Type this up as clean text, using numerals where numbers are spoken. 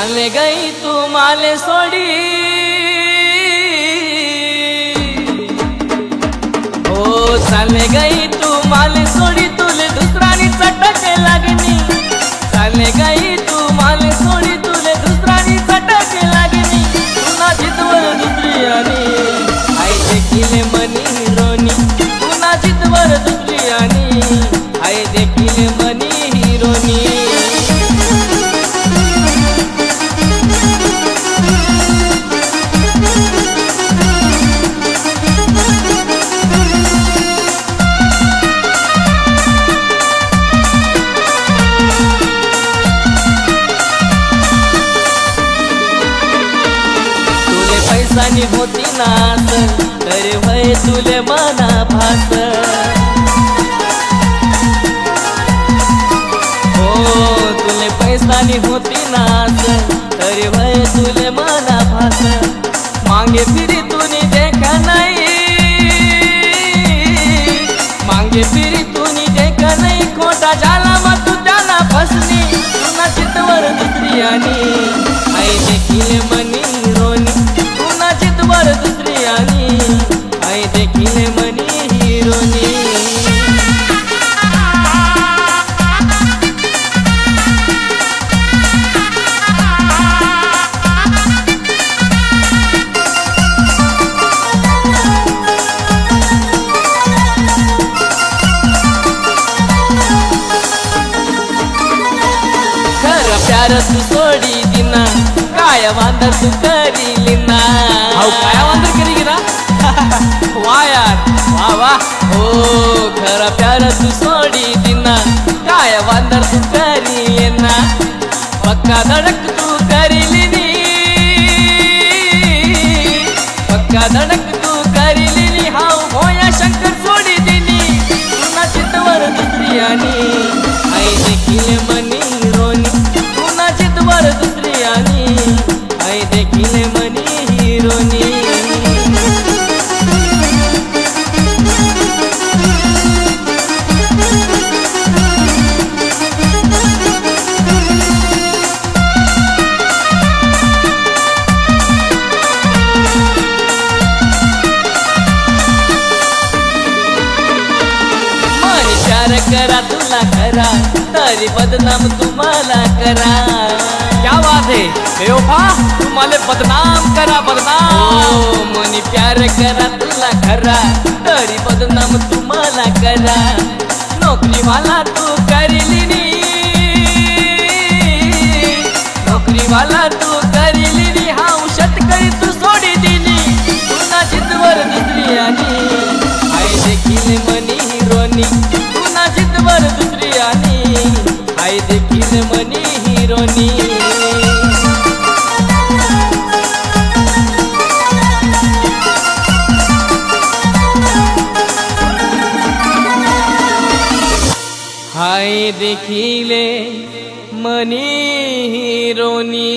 चाले गई तू माले सोडी ओ चाले गई तू माले सोडी तुले दुसरानी चटके लागनी चाले गई तू माले सोडी तुले दुसरानी चटके लागनी तुना जितवर दुसरी आनी आई देखिले मनी रोनी तुना जितवर दुसरी आनी आई देखिले मनी हिरोनी पैसानी होती नास तरी भय तुले मना भास हो तुले पैसानी होती नास तरी भय तुले मना भास मांगे फिरी तूनी देखा नहीं मांगे फिरी तूनी देखा नहीं खोटा जाला मग तू त्याला फसनी तुना चितवर दुसरी आनी आई देखिले मनी रोनी चितवर दुसरी आनी आई देखिले मनी हिरोनी खर प्यार तू सोडी दिना काय वांद तू करीली ना काय वांद करी ना वा यार वा वा ओ खरा प्यार तू सोडी दिना काय वांद तू करीली ना पक्का धडक तू करीली नी पक्का धडक तू करीली नी हाऊ होया शंकर सोडी दिनी तुना चितवर दुसरी आनी आई देखिले मनी रोनी तुना चितवर दुसरी आनी आई देखिले मनी हिरोनी मनी प्यार करा तुला करा तरी बदनाम तुम्हाला करा क्या बात है बेवफा तुम्हारे बदनाम करा बदनाम मनी प्यार करा तुला करा तरी बदनाम तुम्हाला करा नोकरी वाला तू करीली नी नोकरी वाला तू करीली नी हाऊ शेतकरी तू सोडी दिली तुना जितवर दुसरी आनी आई देखिले मनी हिरोनी तुना जितवर दुसरी आनी आई देखिले मनी हिरोनी हाय देखिले मनी हिरोनी।